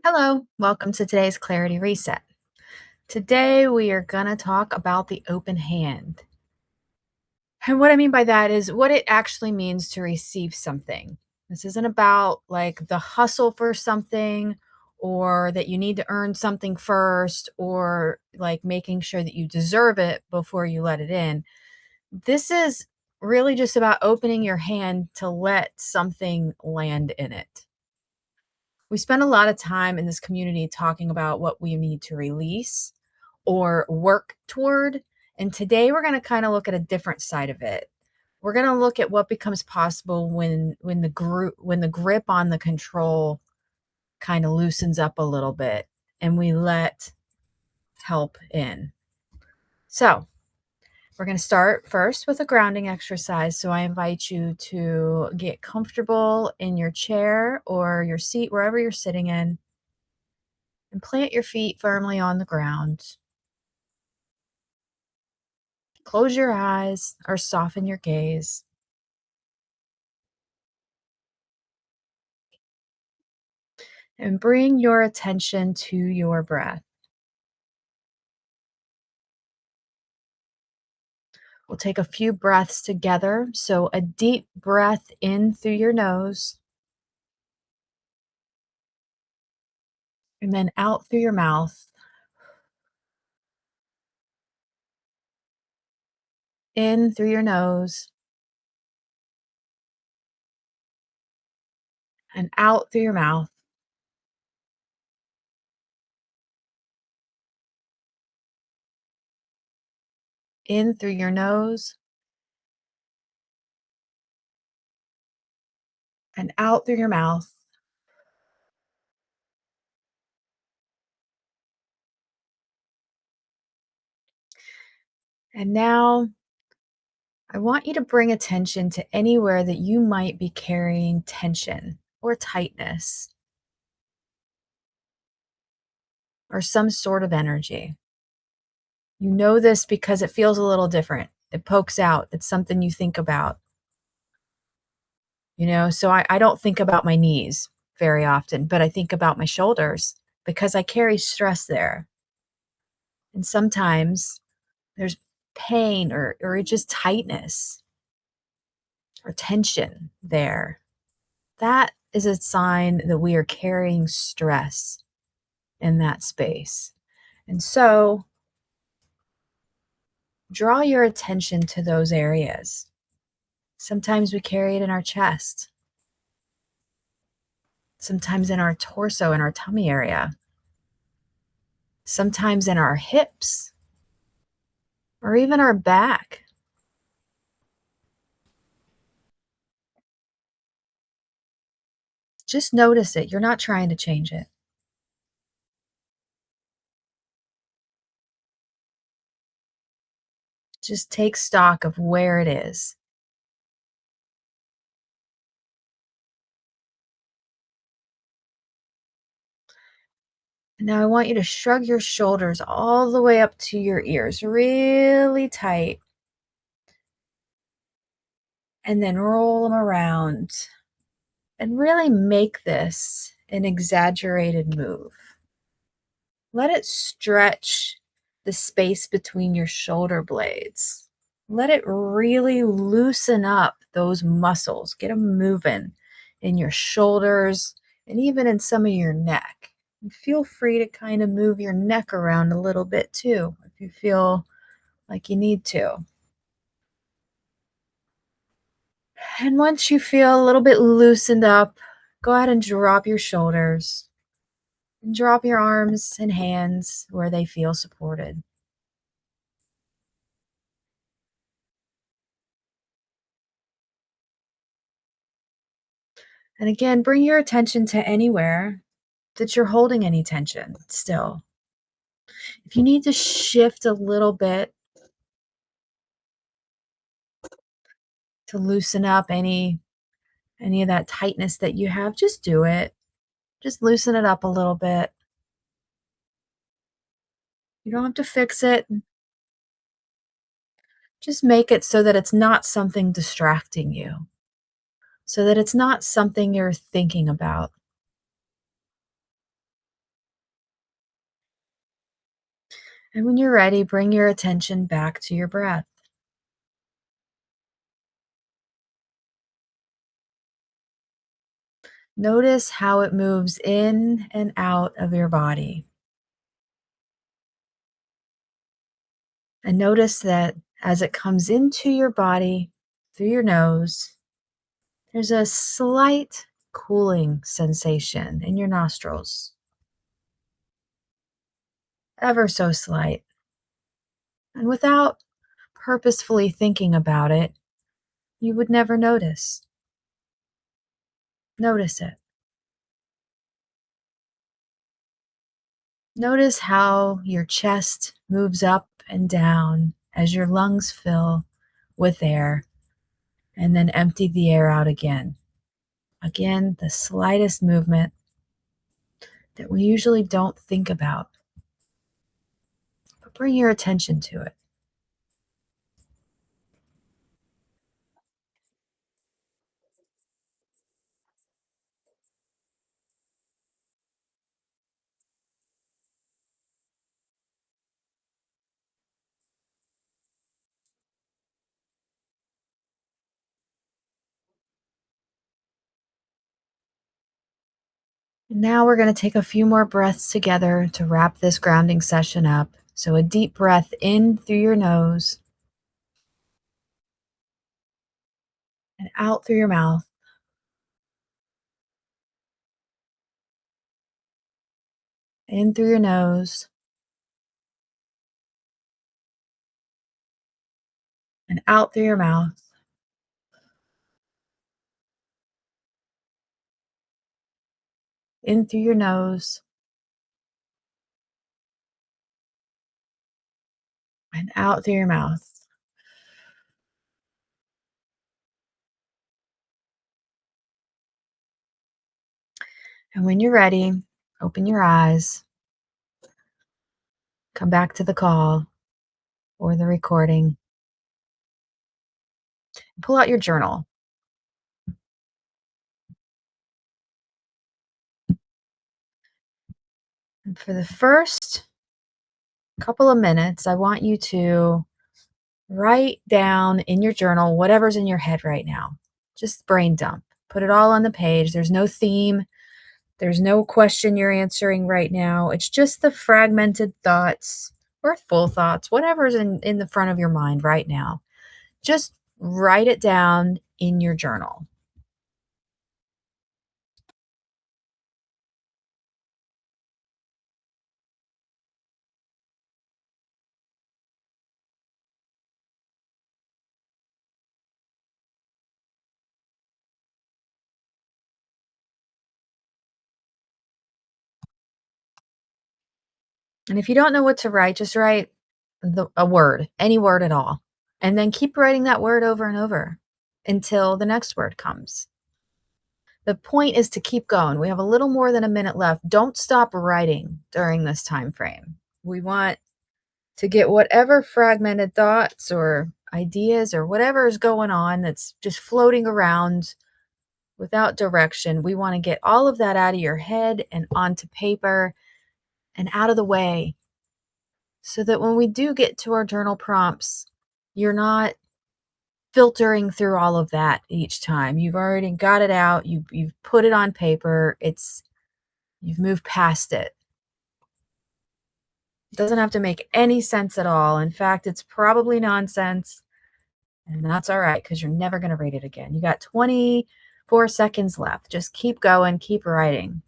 Hello, welcome to today's Clarity Reset. Today we are going to talk about the open hand. And what I mean by that is what it actually means to receive something. This isn't about like the hustle for something or that you need to earn something first or like making sure that you deserve it before you let it in. This is really just about opening your hand to let something land in it. We spend a lot of time in this community talking about what we need to release or work toward. And today we're going to kind of look at a different side of it. We're going to look at what becomes possible when the grip on the control kind of loosens up a little bit and we let help in. So, we're going to start first with a grounding exercise. So I invite you to get comfortable in your chair or your seat, wherever you're sitting in, and plant your feet firmly on the ground. Close your eyes or soften your gaze. And bring your attention to your breath. We'll take a few breaths together. So, a deep breath in through your nose and then out through your mouth. In through your nose and out through your mouth. In through your nose and out through your mouth. And now I want you to bring attention to anywhere that you might be carrying tension or tightness or some sort of energy. You know this because it feels a little different. It pokes out. It's something you think about. So I don't think about my knees very often, but I think about my shoulders because I carry stress there. And sometimes there's pain or just tightness or tension there. That is a sign that we are carrying stress in that space. And so draw your attention to those areas. Sometimes we carry it in our chest, sometimes in our torso, in our tummy area, sometimes in our hips, or even our back. Just notice it. You're not trying to change it. Just take stock of where it is. Now, I want you to shrug your shoulders all the way up to your ears, really tight, and then roll them around and really make this an exaggerated move. Let it stretch the space between your shoulder blades. Let it really loosen up those muscles. Get them moving in your shoulders and even in some of your neck. And feel free to kind of move your neck around a little bit too if you feel like you need to. And once you feel a little bit loosened up, go ahead and drop your shoulders and drop your arms and hands where they feel supported. And again, bring your attention to anywhere that you're holding any tension still. If you need to shift a little bit to loosen up any of that tightness that you have, just do it. Just loosen it up a little bit. You don't have to fix it. Just make it so that it's not something distracting you, so that it's not something you're thinking about. And when you're ready, bring your attention back to your breath. Notice how it moves in and out of your body. And notice that as it comes into your body through your nose, there's a slight cooling sensation in your nostrils, ever so slight. And without purposefully thinking about it, you would never notice. Notice it. Notice how your chest moves up and down as your lungs fill with air and then empty the air out again. Again, the slightest movement that we usually don't think about, but bring your attention to it. And now we're going to take a few more breaths together to wrap this grounding session up. So, a deep breath in through your nose and out through your mouth. In through your nose and out through your mouth. In through your nose and out through your mouth. And when you're ready, open your eyes, come back to the call or the recording, and pull out your journal. And for the first couple of minutes, I want you to write down in your journal whatever's in your head right now. Just brain dump. Put it all on the page. There's no theme. There's no question you're answering right now. It's just the fragmented thoughts or full thoughts, whatever's in the front of your mind right now. Just write it down in your journal. And if you don't know what to write, just write a word, any word at all. And then keep writing that word over and over until the next word comes. The point is to keep going. We have a little more than a minute left. Don't stop writing during this time frame. We want to get whatever fragmented thoughts or ideas or whatever is going on that's just floating around without direction. We want to get all of that out of your head and onto paper and out of the way so that when we do get to our journal prompts, you're not filtering through all of that each time. You've already got it out. You've put it on paper. You've moved past it. It doesn't have to make any sense at all. In fact, it's probably nonsense. And that's all right because you're never going to read it again. You got 24 seconds left. Just keep going, keep writing.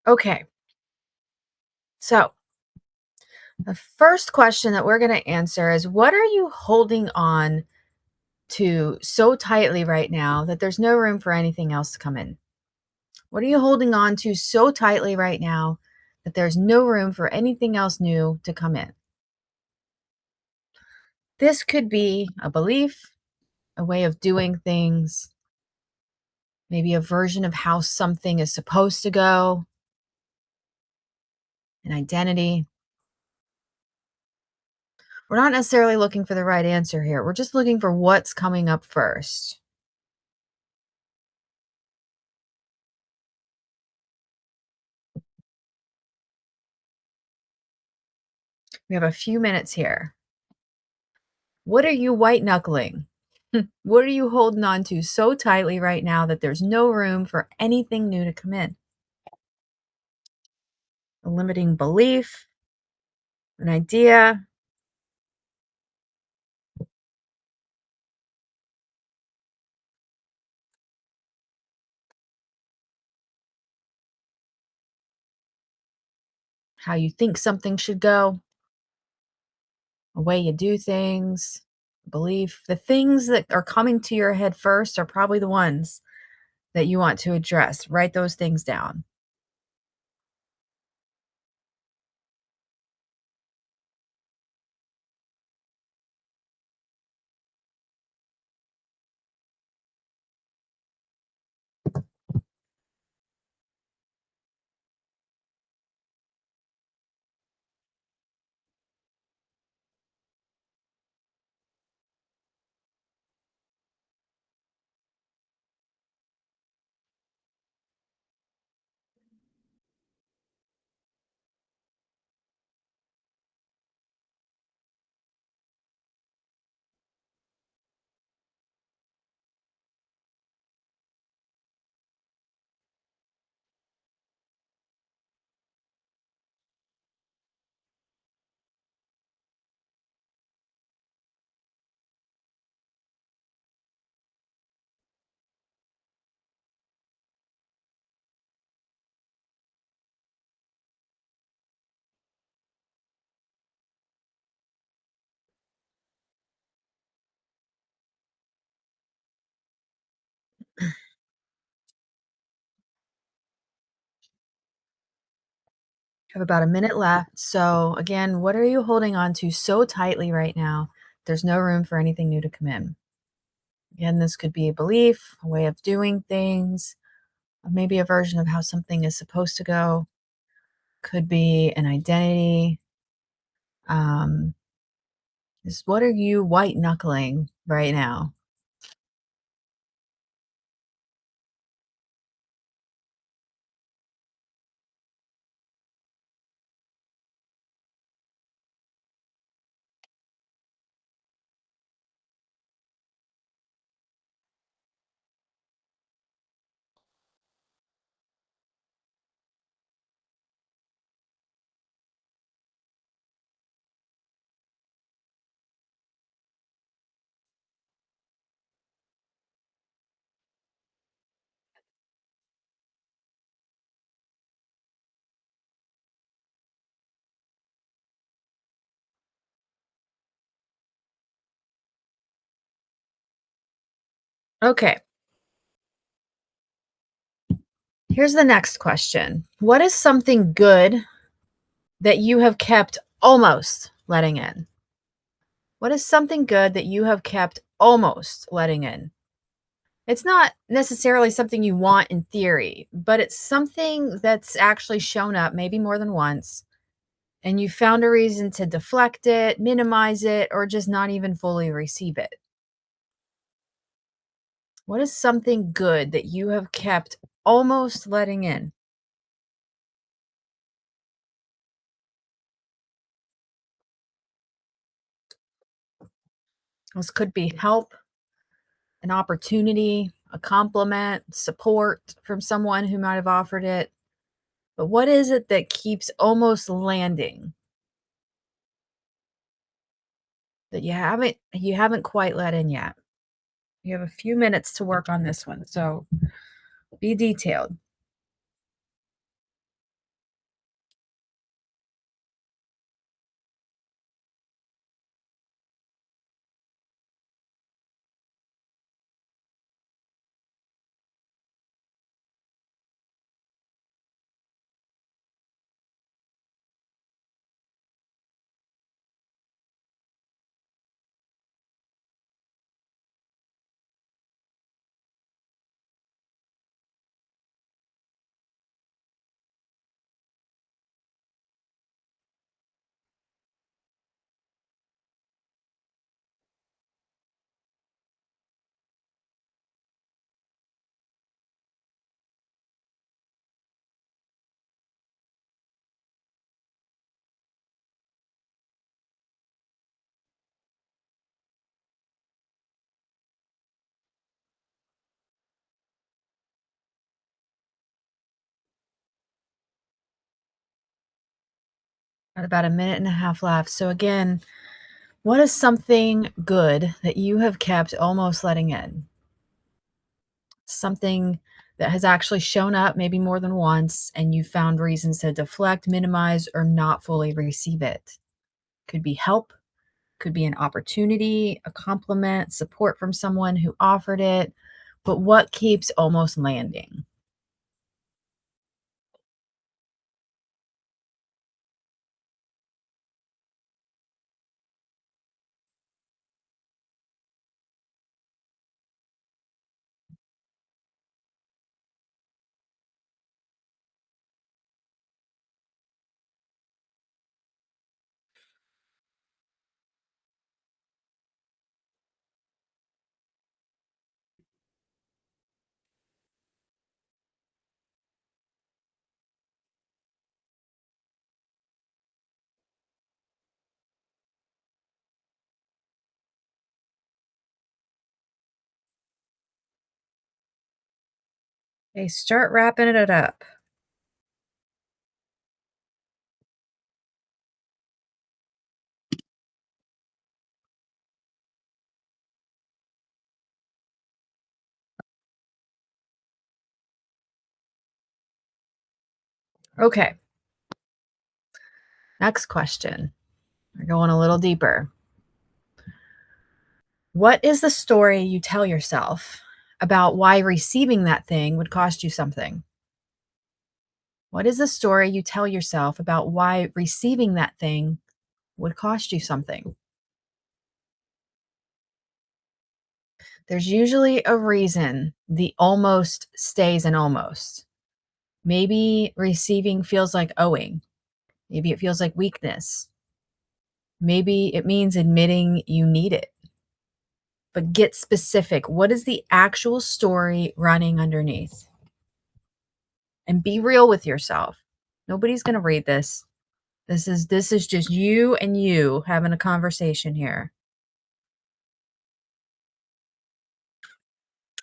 Okay. So, the first question that we're going to answer is what are you holding on to so tightly right now that there's no room for anything else to come in? What are you holding on to so tightly right now that there's no room for anything else new to come in? This could be a belief, a way of doing things, maybe a version of how something is supposed to go, an identity. We're not necessarily looking for the right answer here. We're just looking for what's coming up first. We have a few minutes here. What are you white knuckling? What are you holding on to so tightly right now that there's no room for anything new to come in? A limiting belief, an idea, how you think something should go, a way you do things, belief. The things that are coming to your head first are probably the ones that you want to address. Write those things down. Have about a minute left. So, again, what are you holding on to so tightly right now? There's no room for anything new to come in. Again, this could be a belief, a way of doing things, or maybe a version of how something is supposed to go. Could be an identity. Um, is what are you white knuckling right now? Okay, here's the next question. What is something good that you have kept almost letting in? What is something good that you have kept almost letting in? It's not necessarily something you want in theory, but it's something that's actually shown up maybe more than once, and you found a reason to deflect it, minimize it, or just not even fully receive it. What is something good that you have kept almost letting in? This could be help, an opportunity, a compliment, support from someone who might have offered it. But what is it that keeps almost landing that you haven't quite let in yet? You have a few minutes to work on this one, so be detailed. Got about a minute and a half left. So, again, what is something good that you have kept almost letting in? Something that has actually shown up maybe more than once and you found reasons to deflect, minimize, or not fully receive it. Could be help, could be an opportunity, a compliment, support from someone who offered it. But what keeps almost landing? Okay, start wrapping it up. Okay, next question. We're going a little deeper. What is the story you tell yourself about why receiving that thing would cost you something? What is the story you tell yourself about why receiving that thing would cost you something? There's usually a reason the almost stays an almost. Maybe receiving feels like owing. Maybe it feels like weakness. Maybe it means admitting you need it. But get specific. What is the actual story running underneath? And be real with yourself. Nobody's going to read this. This is just you and you having a conversation here.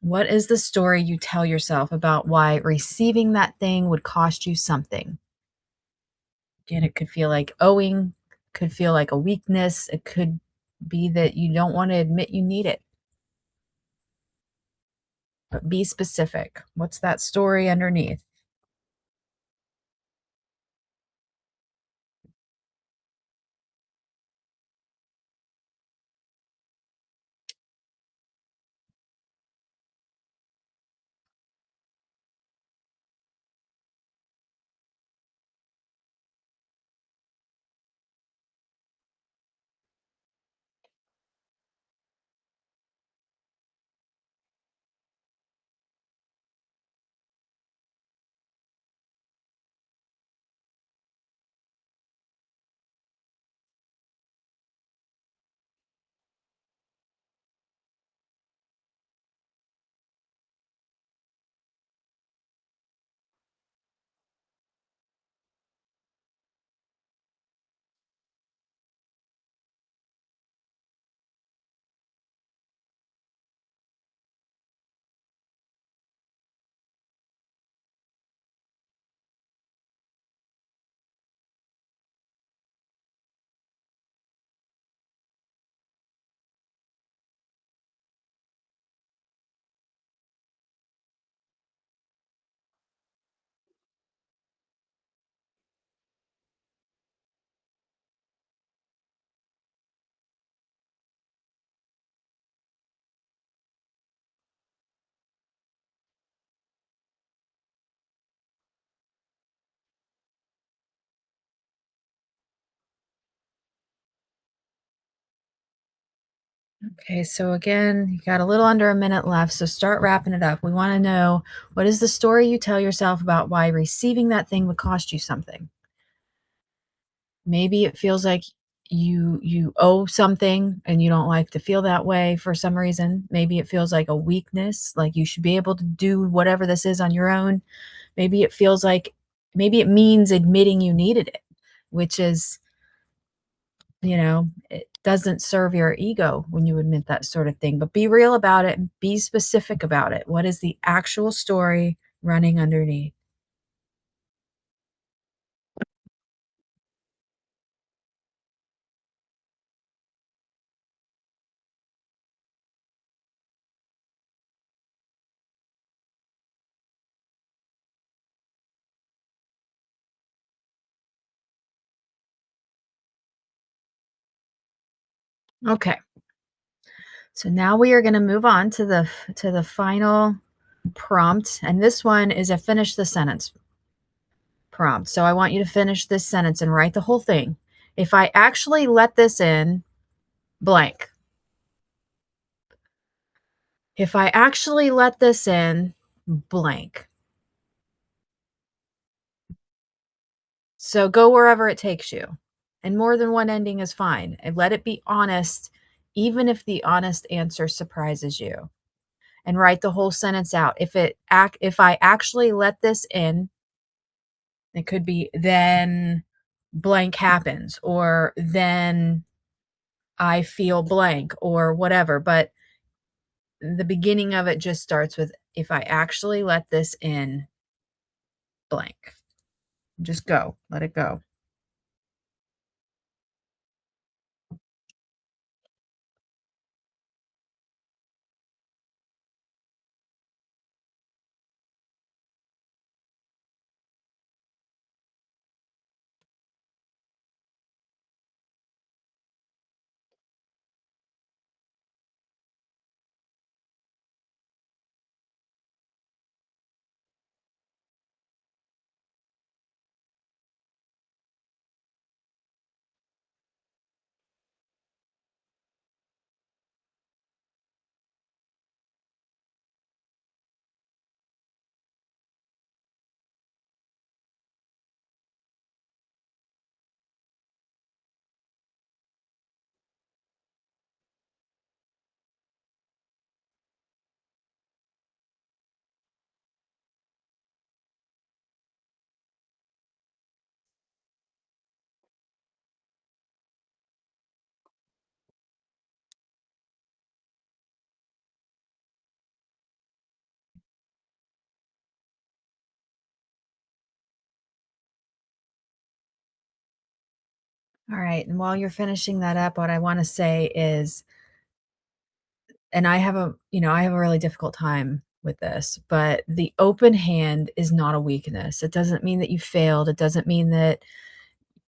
What is the story you tell yourself about why receiving that thing would cost you something? Again, it could feel like owing, could feel like a weakness. It could be that you don't want to admit you need it, but be specific. What's that story underneath? Okay, so again, you got a little under a minute left, so start wrapping it up. We want to know, what is the story you tell yourself about why receiving that thing would cost you something? Maybe it feels like you owe something and you don't like to feel that way for some reason. Maybe it feels like a weakness, like you should be able to do whatever this is on your own. Maybe it feels like maybe it means admitting you needed it, which is, it doesn't serve your ego when you admit that sort of thing. But be real about it and be specific about it. What is the actual story running underneath? Okay. So now we are going to move on to the final prompt, and this one is a finish the sentence prompt. So I want you to finish this sentence and write the whole thing. If I actually let this in, blank. If I actually let this in, blank. So go wherever it takes you. And more than one ending is fine. And let it be honest, even if the honest answer surprises you. And write the whole sentence out. If I actually let this in, it could be then blank happens, or then I feel blank, or whatever. But the beginning of it just starts with, if I actually let this in, blank. Just go. Let it go. All right. And while you're finishing that up, what I want to say is, and I have a really difficult time with this, but the open hand is not a weakness. It doesn't mean that you failed. It doesn't mean that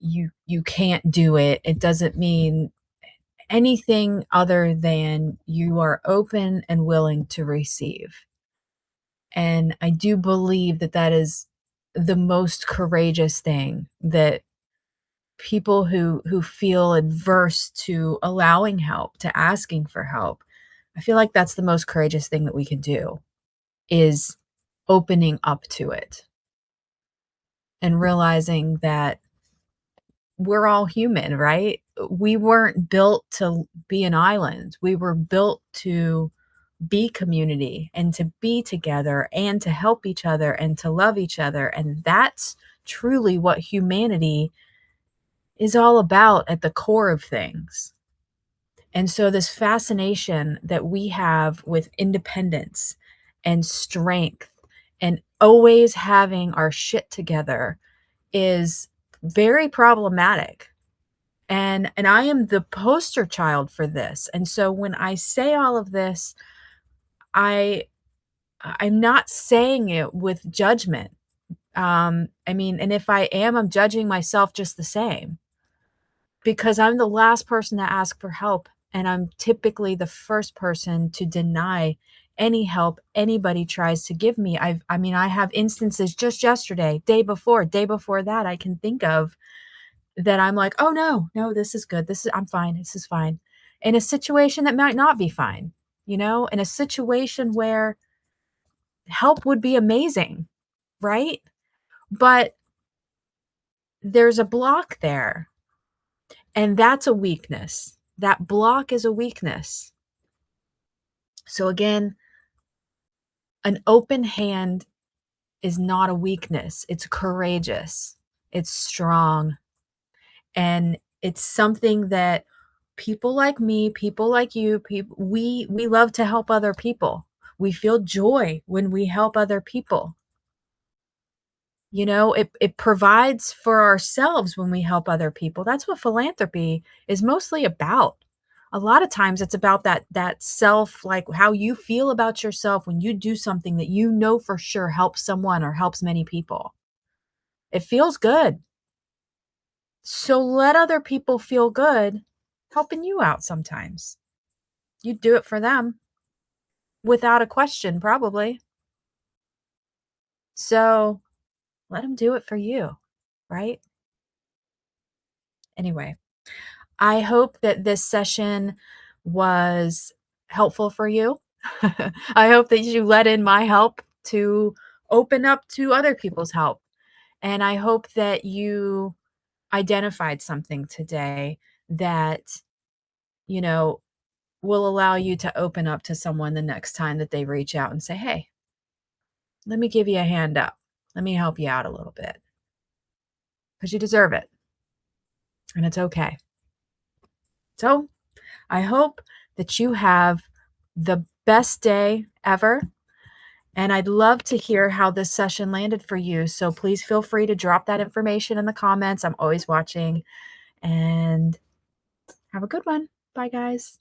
you can't do it. It doesn't mean anything other than you are open and willing to receive. And I do believe that that is the most courageous thing, that people who feel adverse to allowing help, to asking for help, I feel like that's the most courageous thing that we can do, is opening up to it and realizing that we're all human, right? We weren't built to be an island. We were built to be community and to be together and to help each other and to love each other. And that's truly what humanity is all about at the core of things. And so, this fascination that we have with independence and strength and always having our shit together is very problematic. And I am the poster child for this. And so when I say all of this, I I'm not saying it with judgment. I mean, and if I am, I'm judging myself just the same, because I'm the last person to ask for help, and I'm typically the first person to deny any help anybody tries to give me. I mean, I have instances just yesterday, day before that I can think of, that I'm like, "Oh, no, no, this is good. I'm fine. This is fine." In a situation that might not be fine, in a situation where help would be amazing, right? But there's a block there, and that's a weakness. That block is a weakness. So again, an open hand is not a weakness. It's courageous. It's strong. And it's something that people like me, people like you, we love to help other people. We feel joy when we help other people. It provides for ourselves when we help other people. That's what philanthropy is mostly about. A lot of times it's about that self, like how you feel about yourself when you do something that you know for sure helps someone or helps many people. It feels good. So let other people feel good, helping you out sometimes. You'd do it for them without a question, probably. So let them do it for you, right? Anyway, I hope that this session was helpful for you. I hope that you let in my help to open up to other people's help. And I hope that you identified something today that, you know, will allow you to open up to someone the next time that they reach out and say, "Hey, let me give you a hand up. Let me help you out a little bit because you deserve it and it's okay." So I hope that you have the best day ever. And I'd love to hear how this session landed for you. So please feel free to drop that information in the comments. I'm always watching. And have a good one. Bye, guys.